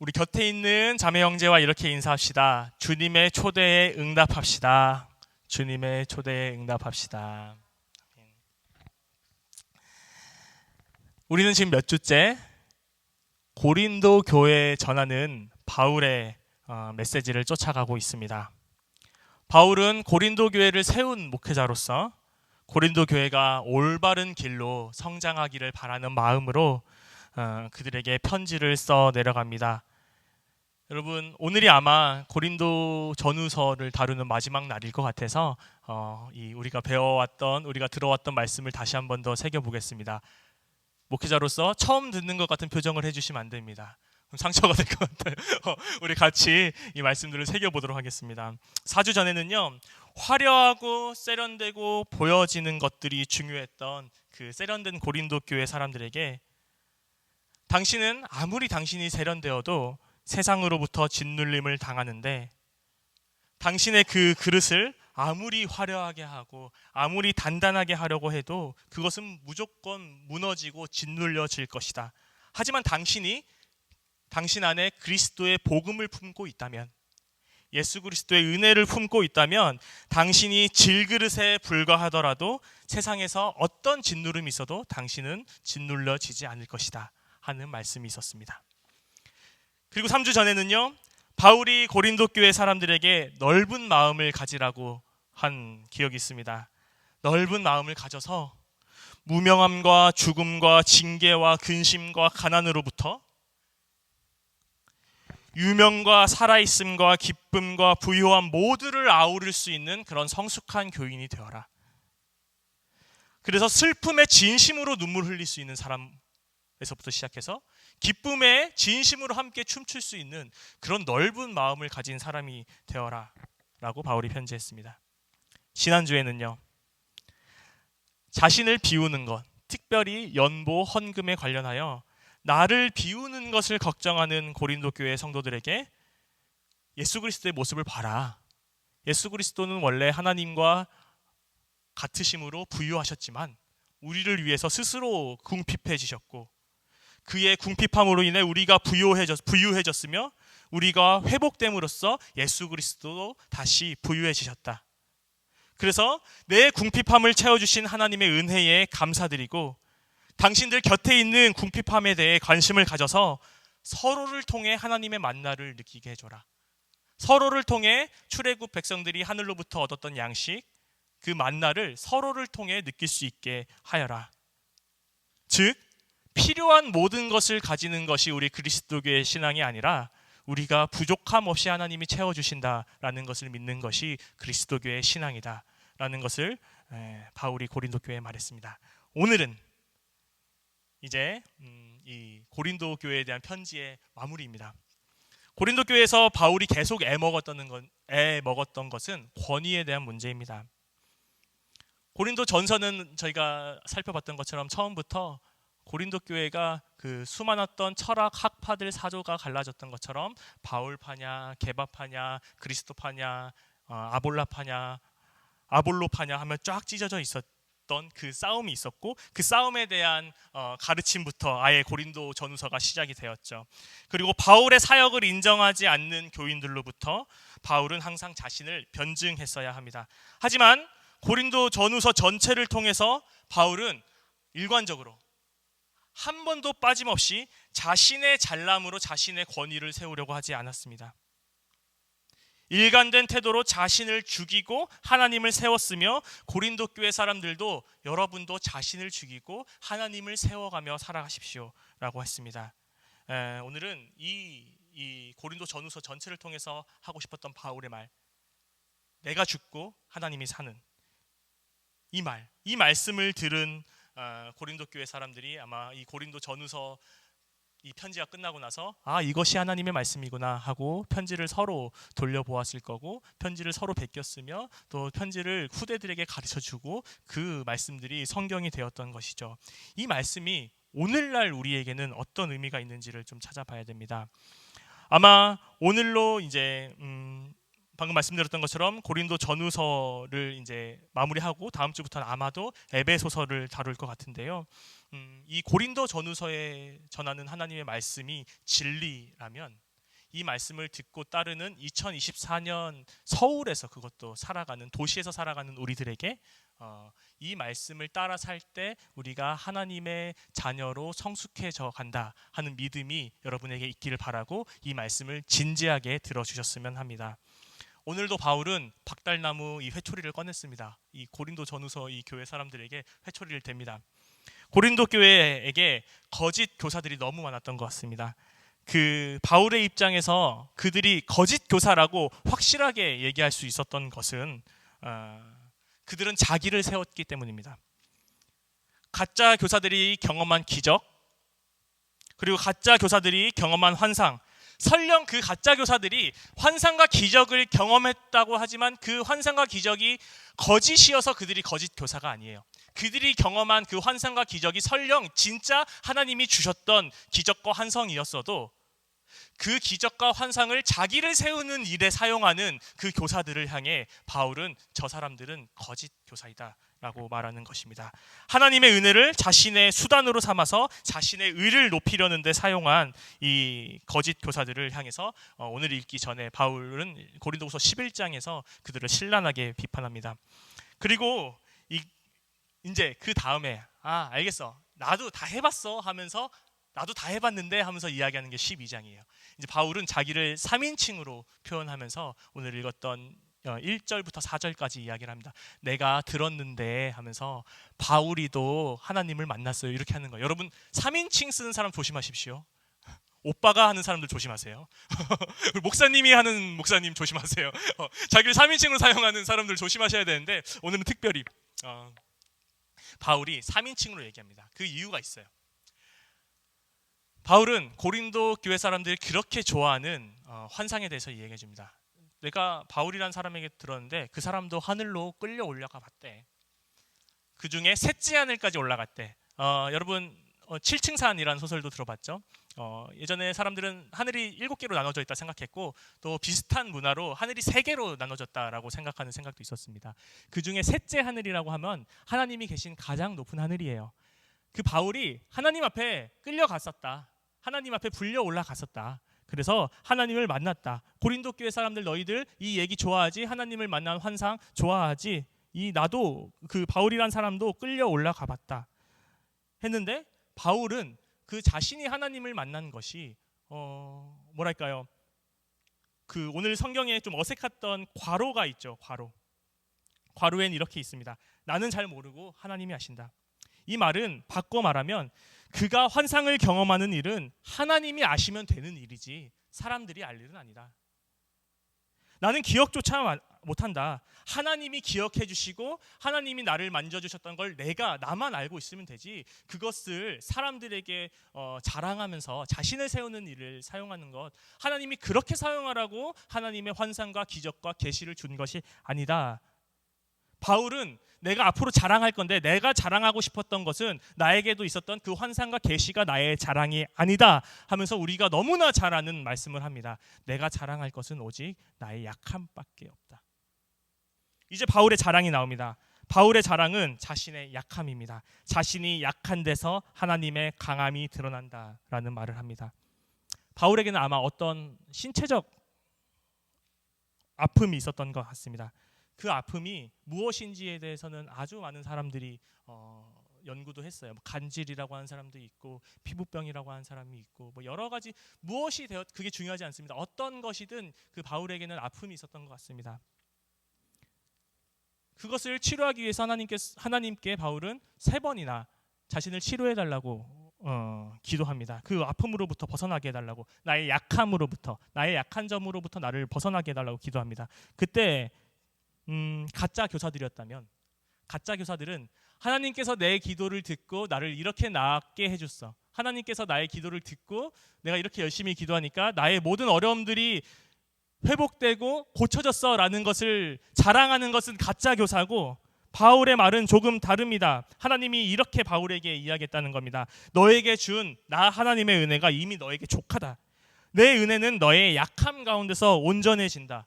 우리 곁에 있는 자매 형제와 이렇게 인사합시다. 주님의 초대에 응답합시다. 주님의 초대에 응답합시다. 우리는 지금 몇 주째 고린도 교회에 전하는 바울의 메시지를 쫓아가고 있습니다. 바울은 고린도 교회를 세운 목회자로서 고린도 교회가 올바른 길로 성장하기를 바라는 마음으로 그들에게 편지를 써 내려갑니다. 여러분, 오늘이 아마 고린도 전후서를 다루는 마지막 날일 것 같아서 우리가 배워왔던, 우리가 들어왔던 말씀을 다시 한 번 더 새겨보겠습니다. 목회자로서 처음 듣는 것 같은 표정을 해주시면 안 됩니다. 그럼 상처가 될 것 같아요. 우리 같이 이 말씀들을 새겨보도록 하겠습니다. 4주 전에는요, 화려하고 세련되고 보여지는 것들이 중요했던 그 세련된 고린도 교회 사람들에게 당신은 아무리 당신이 세련되어도 세상으로부터 짓눌림을 당하는데 당신의 그 그릇을 아무리 화려하게 하고 아무리 단단하게 하려고 해도 그것은 무조건 무너지고 짓눌려질 것이다. 하지만 당신 안에 그리스도의 복음을 품고 있다면, 예수 그리스도의 은혜를 품고 있다면 당신이 질그릇에 불과하더라도 세상에서 어떤 짓누름이 있어도 당신은 짓눌려지지 않을 것이다 하는 말씀이 있었습니다. 그리고 3주 전에는요, 바울이 고린도 교회 사람들에게 넓은 마음을 가지라고 한 기억이 있습니다. 넓은 마음을 가져서 무명함과 죽음과 징계와 근심과 가난으로부터 유명과 살아있음과 기쁨과 부요함 모두를 아우를 수 있는 그런 성숙한 교인이 되어라. 그래서 슬픔에 진심으로 눈물 흘릴 수 있는 사람에서부터 시작해서 기쁨에 진심으로 함께 춤출 수 있는 그런 넓은 마음을 가진 사람이 되어라 라고 바울이 편지했습니다. 지난주에는요, 자신을 비우는 것, 특별히 연보, 헌금에 관련하여 나를 비우는 것을 걱정하는 고린도 교회 성도들에게 예수 그리스도의 모습을 봐라. 예수 그리스도는 원래 하나님과 같으심으로 부유하셨지만 우리를 위해서 스스로 궁핍해지셨고 그의 궁핍함으로 인해 우리가 부유해졌으며 우리가 회복됨으로써 예수 그리스도도 다시 부유해지셨다. 그래서 내 궁핍함을 채워주신 하나님의 은혜에 감사드리고 당신들 곁에 있는 궁핍함에 대해 관심을 가져서 서로를 통해 하나님의 만나를 느끼게 해줘라. 서로를 통해 출애굽 백성들이 하늘로부터 얻었던 양식, 그 만나를 서로를 통해 느낄 수 있게 하여라. 즉 필요한 모든 것을 가지는 것이 우리 그리스도교의 신앙이 아니라 우리가 부족함 없이 하나님이 채워주신다라는 것을 믿는 것이 그리스도교의 신앙이다라는 것을 바울이 고린도 교회에 말했습니다. 오늘은 이제 이 고린도 교회에 대한 편지의 마무리입니다. 고린도 교회에서 바울이 계속 애먹었던 것은 권위에 대한 문제입니다. 고린도 전서는 저희가 살펴봤던 것처럼 처음부터 고린도 교회가 그 수많았던 철학 학파들 사조가 갈라졌던 것처럼 바울파냐, 게바파냐, 그리스도파냐, 아볼라파냐, 아볼로파냐 하면 쫙 찢어져 있었던 그 싸움이 있었고 그 싸움에 대한 가르침부터 아예 고린도 전후서가 시작이 되었죠. 그리고 바울의 사역을 인정하지 않는 교인들로부터 바울은 항상 자신을 변증했어야 합니다. 하지만 고린도 전후서 전체를 통해서 바울은 일관적으로 한 번도 빠짐없이 자신의 잘남으로 자신의 권위를 세우려고 하지 않았습니다. 일관된 태도로 자신을 죽이고 하나님을 세웠으며 고린도 교회 사람들도 여러분도 자신을 죽이고 하나님을 세워가며 살아가십시오 라고 했습니다. 오늘은 이 고린도 전후서 전체를 통해서 하고 싶었던 바울의 말, 내가 죽고 하나님이 사는 이 말씀을 들은 고린도 교회 사람들이 아마 이 고린도 전후서 이 편지가 끝나고 나서 이것이 하나님의 말씀이구나 하고 편지를 서로 돌려보았을 거고 편지를 서로 베꼈으며 또 편지를 후대들에게 가르쳐주고 그 말씀들이 성경이 되었던 것이죠. 이 말씀이 오늘날 우리에게는 어떤 의미가 있는지를 좀 찾아봐야 됩니다. 아마 오늘로 이제 방금 말씀드렸던 것처럼 고린도 전후서를 이제 마무리하고 다음 주부터는 아마도 에베소서를 다룰 것 같은데요. 이 고린도 전후서에 전하는 하나님의 말씀이 진리라면 이 말씀을 듣고 따르는 2024년 서울에서 그것도 살아가는 도시에서 살아가는 우리들에게 이 말씀을 따라 살 때 우리가 하나님의 자녀로 성숙해져 간다 하는 믿음이 여러분에게 있기를 바라고 이 말씀을 진지하게 들어주셨으면 합니다. 오늘도 바울은 박달나무 이 회초리를 꺼냈습니다. 이 고린도 전후서 이 교회 사람들에게 회초리를 댑니다. 고린도 교회에게 거짓 교사들이 너무 많았던 것 같습니다. 그 바울의 입장에서 그들이 거짓 교사라고 확실하게 얘기할 수 있었던 것은 그들은 자기를 세웠기 때문입니다. 가짜 교사들이 경험한 기적, 그리고 가짜 교사들이 경험한 환상, 설령 그 가짜 교사들이 환상과 기적을 경험했다고 하지만 그 환상과 기적이 거짓이어서 그들이 거짓 교사가 아니에요. 그들이 경험한 그 환상과 기적이 설령 진짜 하나님이 주셨던 기적과 환상이었어도 그 기적과 환상을 자기를 세우는 일에 사용하는 그 교사들을 향해 바울은 저 사람들은 거짓 교사이다 라고 말하는 것입니다. 하나님의 은혜를 자신의 수단으로 삼아서 자신의 의를 높이려는 데 사용한 이 거짓 교사들을 향해서 오늘 읽기 전에 바울은 고린도후서 11장에서 그들을 신랄하게 비판합니다. 그리고 이제 그 다음에 알겠어, 나도 다 해봤어 하면서 나도 다 해봤는데 하면서 이야기하는 게 12장이에요. 이제 바울은 자기를 3인칭으로 표현하면서 오늘 읽었던 1절부터 4절까지 이야기를 합니다. 내가 들었는데 하면서 바울이도 하나님을 만났어요 이렇게 하는 거예요. 여러분 3인칭 쓰는 사람 조심하십시오. 오빠가 하는 사람들 조심하세요. 목사님이 하는 목사님 조심하세요. 자기를 3인칭으로 사용하는 사람들 조심하셔야 되는데 오늘은 특별히 바울이 3인칭으로 얘기합니다. 그 이유가 있어요. 바울은 고린도 교회 사람들이 그렇게 좋아하는 환상에 대해서 얘기해 줍니다. 내가 바울이라는 사람에게 들었는데 그 사람도 하늘로 끌려 올라가 봤대. 그 중에 셋째 하늘까지 올라갔대. 여러분 7층산이라는 소설도 들어봤죠? 예전에 사람들은 하늘이 7개로 나눠져 있다 생각했고 또 비슷한 문화로 하늘이 3개로 나눠졌다라고 생각하는 생각도 있었습니다. 그 중에 셋째 하늘이라고 하면 하나님이 계신 가장 높은 하늘이에요. 그 바울이 하나님 앞에 끌려갔었다. 하나님 앞에 불려 올라갔었다. 그래서 하나님을 만났다. 고린도 교회 사람들 너희들 이 얘기 좋아하지? 하나님을 만난 환상 좋아하지? 나도 그 바울이란 사람도 끌려 올라가 봤다 했는데 바울은 그 자신이 하나님을 만난 것이 뭐랄까요? 그 오늘 성경에 좀 어색했던 괄호가 있죠. 괄호엔 이렇게 있습니다. 나는 잘 모르고 하나님이 아신다. 이 말은 바꿔 말하면 그가 환상을 경험하는 일은 하나님이 아시면 되는 일이지 사람들이 알 일은 아니다. 나는 기억조차 못한다. 하나님이 기억해 주시고 하나님이 나를 만져주셨던 걸 나만 알고 있으면 되지 그것을 사람들에게 자랑하면서 자신을 세우는 일을 사용하는 것 하나님이 그렇게 사용하라고 하나님의 환상과 기적과 계시를 준 것이 아니다. 바울은 내가 앞으로 자랑할 건데 내가 자랑하고 싶었던 것은 나에게도 있었던 그 환상과 계시가 나의 자랑이 아니다 하면서 우리가 너무나 잘 아는 말씀을 합니다. 내가 자랑할 것은 오직 나의 약함밖에 없다. 이제 바울의 자랑이 나옵니다. 바울의 자랑은 자신의 약함입니다. 자신이 약한 데서 하나님의 강함이 드러난다라는 말을 합니다. 바울에게는 아마 어떤 신체적 아픔이 있었던 것 같습니다. 그 아픔이 무엇인지에 대해서는 아주 많은 사람들이 연구도 했어요. 간질이라고 하는 사람도 있고 피부병이라고 하는 사람이 있고 여러 가지 무엇이 그게 중요하지 않습니다. 어떤 것이든 그 바울에게는 아픔이 있었던 것 같습니다. 그것을 치료하기 위해서 하나님께 바울은 3번이나 자신을 치료해달라고 기도합니다. 그 아픔으로부터 벗어나게 해달라고 나의 약함으로부터 나의 약한 점으로부터 나를 벗어나게 해달라고 기도합니다. 그때 가짜 교사들이었다면 가짜 교사들은 하나님께서 내 기도를 듣고 나를 이렇게 낫게 해줬어. 하나님께서 나의 기도를 듣고 내가 이렇게 열심히 기도하니까 나의 모든 어려움들이 회복되고 고쳐졌어 라는 것을 자랑하는 것은 가짜 교사고 바울의 말은 조금 다릅니다. 하나님이 이렇게 바울에게 이야기했다는 겁니다. 너에게 준 나 하나님의 은혜가 이미 너에게 족하다. 내 은혜는 너의 약함 가운데서 온전해진다.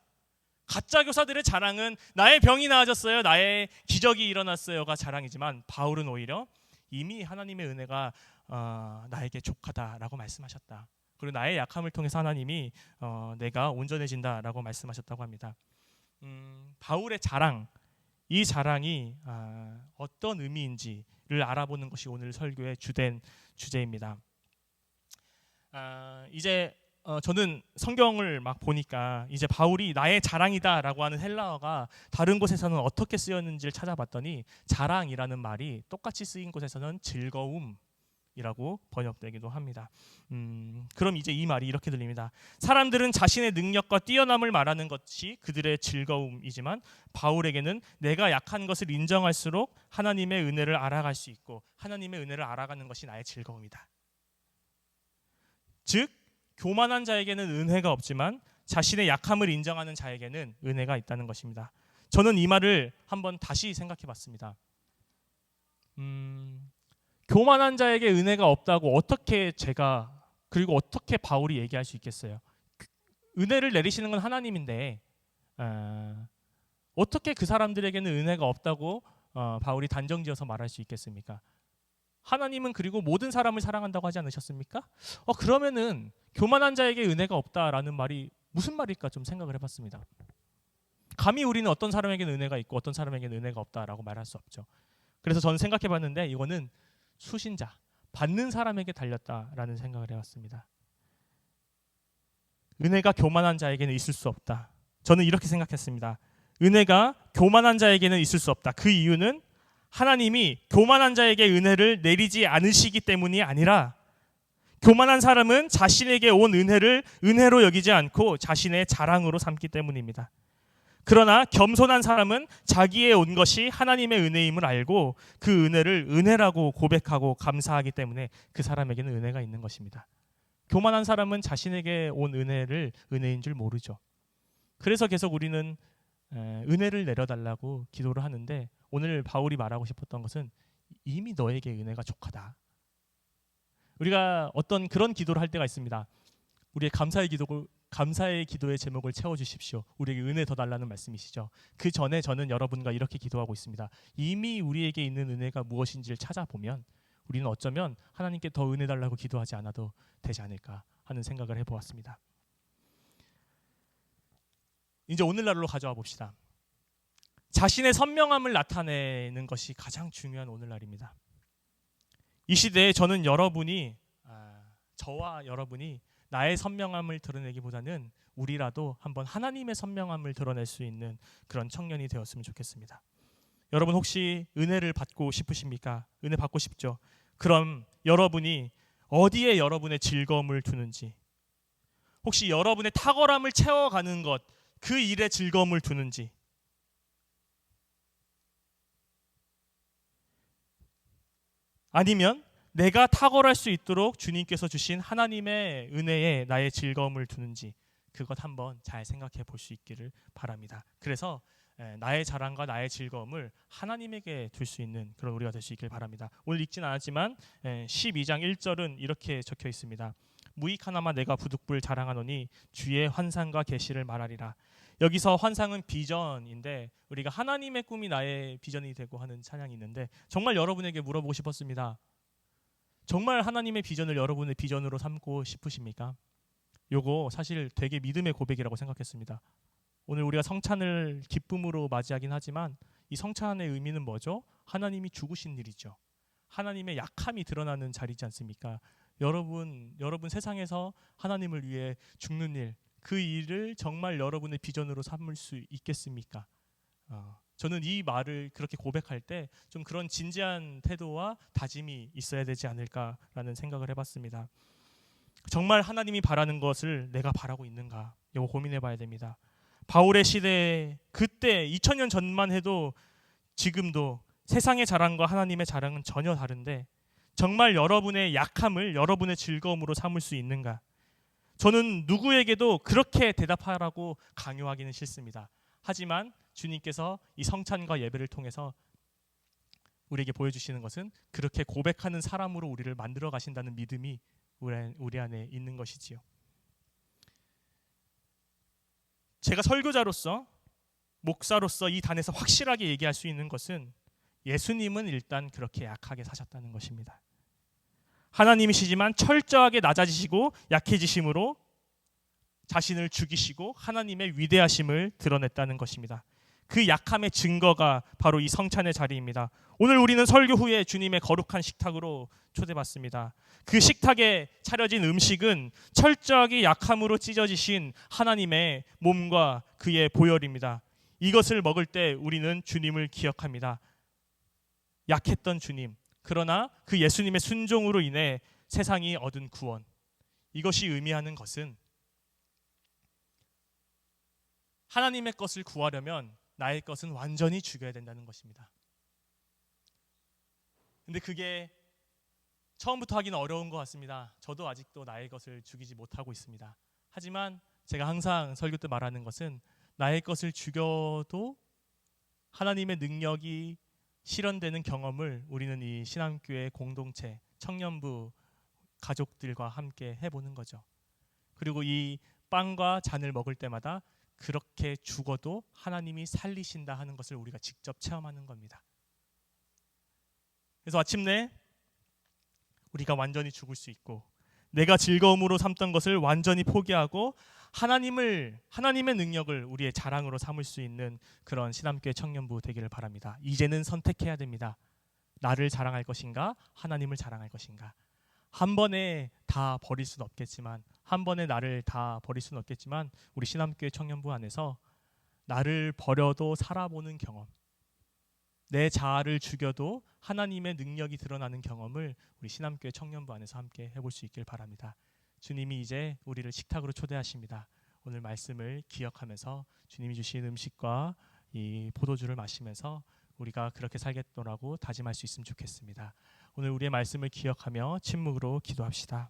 가짜 교사들의 자랑은 나의 병이 나아졌어요, 나의 기적이 일어났어요가 자랑이지만 바울은 오히려 이미 하나님의 은혜가 나에게 족하다라고 말씀하셨다. 그리고 나의 약함을 통해서 하나님이 내가 온전해진다라고 말씀하셨다고 합니다. 바울의 자랑, 이 자랑이 어떤 의미인지를 알아보는 것이 오늘 설교의 주된 주제입니다. 이제 저는 성경을 막 보니까 이제 바울이 나의 자랑이다라고 하는 헬라어가 다른 곳에서는 어떻게 쓰였는지를 찾아봤더니 자랑이라는 말이 똑같이 쓰인 곳에서는 즐거움이라고 번역되기도 합니다. 그럼 이제 이 말이 이렇게 들립니다. 사람들은 자신의 능력과 뛰어남을 말하는 것이 그들의 즐거움이지만 바울에게는 내가 약한 것을 인정할수록 하나님의 은혜를 알아갈 수 있고 하나님의 은혜를 알아가는 것이 나의 즐거움이다. 즉 교만한 자에게는 은혜가 없지만 자신의 약함을 인정하는 자에게는 은혜가 있다는 것입니다. 저는 이 말을 한번 다시 생각해 봤습니다. 교만한 자에게 은혜가 없다고 어떻게 제가 그리고 어떻게 바울이 얘기할 수 있겠어요? 은혜를 내리시는 건 하나님인데 어떻게 그 사람들에게는 은혜가 없다고 바울이 단정지어서 말할 수 있겠습니까? 하나님은 그리고 모든 사람을 사랑한다고 하지 않으셨습니까? 그러면은 교만한 자에게 은혜가 없다라는 말이 무슨 말일까 좀 생각을 해봤습니다. 감히 우리는 어떤 사람에게는 은혜가 있고 어떤 사람에게는 은혜가 없다라고 말할 수 없죠. 그래서 저는 생각해봤는데 이거는 수신자, 받는 사람에게 달렸다라는 생각을 해봤습니다. 은혜가 교만한 자에게는 있을 수 없다. 저는 이렇게 생각했습니다. 은혜가 교만한 자에게는 있을 수 없다. 그 이유는 하나님이 교만한 자에게 은혜를 내리지 않으시기 때문이 아니라 교만한 사람은 자신에게 온 은혜를 은혜로 여기지 않고 자신의 자랑으로 삼기 때문입니다. 그러나 겸손한 사람은 자기의 온 것이 하나님의 은혜임을 알고 그 은혜를 은혜라고 고백하고 감사하기 때문에 그 사람에게는 은혜가 있는 것입니다. 교만한 사람은 자신에게 온 은혜를 은혜인 줄 모르죠. 그래서 계속 우리는 은혜를 내려달라고 기도를 하는데 오늘 바울이 말하고 싶었던 것은 이미 너에게 은혜가 족하다. 우리가 어떤 그런 기도를 할 때가 있습니다. 우리의 감사의 기도의 제목을 채워주십시오. 우리에게 은혜 더 달라는 말씀이시죠. 그 전에 저는 여러분과 이렇게 기도하고 있습니다. 이미 우리에게 있는 은혜가 무엇인지를 찾아보면 우리는 어쩌면 하나님께 더 은혜 달라고 기도하지 않아도 되지 않을까 하는 생각을 해보았습니다. 이제 오늘날로 가져와 봅시다. 자신의 선명함을 나타내는 것이 가장 중요한 오늘날입니다. 이 시대에 저는 저와 여러분이 나의 선명함을 드러내기보다는 우리라도 한번 하나님의 선명함을 드러낼 수 있는 그런 청년이 되었으면 좋겠습니다. 여러분 혹시 은혜를 받고 싶으십니까? 은혜 받고 싶죠? 그럼 여러분이 어디에 여러분의 즐거움을 두는지, 혹시 여러분의 탁월함을 채워가는 것, 그 일에 즐거움을 두는지, 아니면 내가 탁월할 수 있도록 주님께서 주신 하나님의 은혜에 나의 즐거움을 두는지 그것 한번 잘 생각해 볼 수 있기를 바랍니다. 그래서 나의 자랑과 나의 즐거움을 하나님에게 둘 수 있는 그런 우리가 될 수 있길 바랍니다. 오늘 읽진 않았지만 12장 1절은 이렇게 적혀 있습니다. 무익 하나마 내가 부득불 자랑하노니 주의 환상과 계시를 말하리라. 여기서 환상은 비전인데 우리가 하나님의 꿈이 나의 비전이 되고 하는 찬양이 있는데 정말 여러분에게 물어보고 싶었습니다. 정말 하나님의 비전을 여러분의 비전으로 삼고 싶으십니까? 요거 사실 되게 믿음의 고백이라고 생각했습니다. 오늘 우리가 성찬을 기쁨으로 맞이하긴 하지만 이 성찬의 의미는 뭐죠? 하나님이 죽으신 일이죠. 하나님의 약함이 드러나는 자리지 않습니까? 여러분 세상에서 하나님을 위해 죽는 일, 그 일을 정말 여러분의 비전으로 삼을 수 있겠습니까? 저는 이 말을 그렇게 고백할 때 좀 그런 진지한 태도와 다짐이 있어야 되지 않을까라는 생각을 해봤습니다. 정말 하나님이 바라는 것을 내가 바라고 있는가? 이거 고민해 봐야 됩니다. 바울의 시대에 그때 2000년 전만 해도 지금도 세상의 자랑과 하나님의 자랑은 전혀 다른데 정말 여러분의 약함을 여러분의 즐거움으로 삼을 수 있는가? 저는 누구에게도 그렇게 대답하라고 강요하기는 싫습니다. 하지만 주님께서 이 성찬과 예배를 통해서 우리에게 보여주시는 것은 그렇게 고백하는 사람으로 우리를 만들어 가신다는 믿음이 우리 안에 있는 것이지요. 제가 설교자로서 목사로서 이 단에서 확실하게 얘기할 수 있는 것은 예수님은 일단 그렇게 약하게 사셨다는 것입니다. 하나님이시지만 철저하게 낮아지시고 약해지심으로 자신을 죽이시고 하나님의 위대하심을 드러냈다는 것입니다. 그 약함의 증거가 바로 이 성찬의 자리입니다. 오늘 우리는 설교 후에 주님의 거룩한 식탁으로 초대받습니다. 그 식탁에 차려진 음식은 철저하게 약함으로 찢어지신 하나님의 몸과 그의 보혈입니다. 이것을 먹을 때 우리는 주님을 기억합니다. 약했던 주님, 그러나 그 예수님의 순종으로 인해 세상이 얻은 구원. 이것이 의미하는 것은 하나님의 것을 구하려면 나의 것은 완전히 죽여야 된다는 것입니다. 근데 그게 처음부터 하기는 어려운 것 같습니다. 저도 아직도 나의 것을 죽이지 못하고 있습니다. 하지만 제가 항상 설교 때 말하는 것은 나의 것을 죽여도 하나님의 능력이 실현되는 경험을 우리는 이 신앙교회 공동체, 청년부 가족들과 함께 해보는 거죠. 그리고 이 빵과 잔을 먹을 때마다 그렇게 죽어도 하나님이 살리신다 하는 것을 우리가 직접 체험하는 겁니다. 그래서 마침내 우리가 완전히 죽을 수 있고 내가 즐거움으로 삼던 것을 완전히 포기하고 하나님의 능력을 우리의 자랑으로 삼을 수 있는 그런 신함교회 청년부 되기를 바랍니다. 이제는 선택해야 됩니다. 나를 자랑할 것인가? 하나님을 자랑할 것인가? 한 번에 다 버릴 수는 없겠지만 한 번에 나를 다 버릴 수는 없겠지만 우리 신함교회 청년부 안에서 나를 버려도 살아보는 경험, 내 자아를 죽여도 하나님의 능력이 드러나는 경험을 우리 신함교회 청년부 안에서 함께 해볼 수 있길 바랍니다. 주님이 이제 우리를 식탁으로 초대하십니다. 오늘 말씀을 기억하면서 주님이 주신 음식과 이 포도주를 마시면서 우리가 그렇게 살겠노라고 다짐할 수 있으면 좋겠습니다. 오늘 우리의 말씀을 기억하며 침묵으로 기도합시다.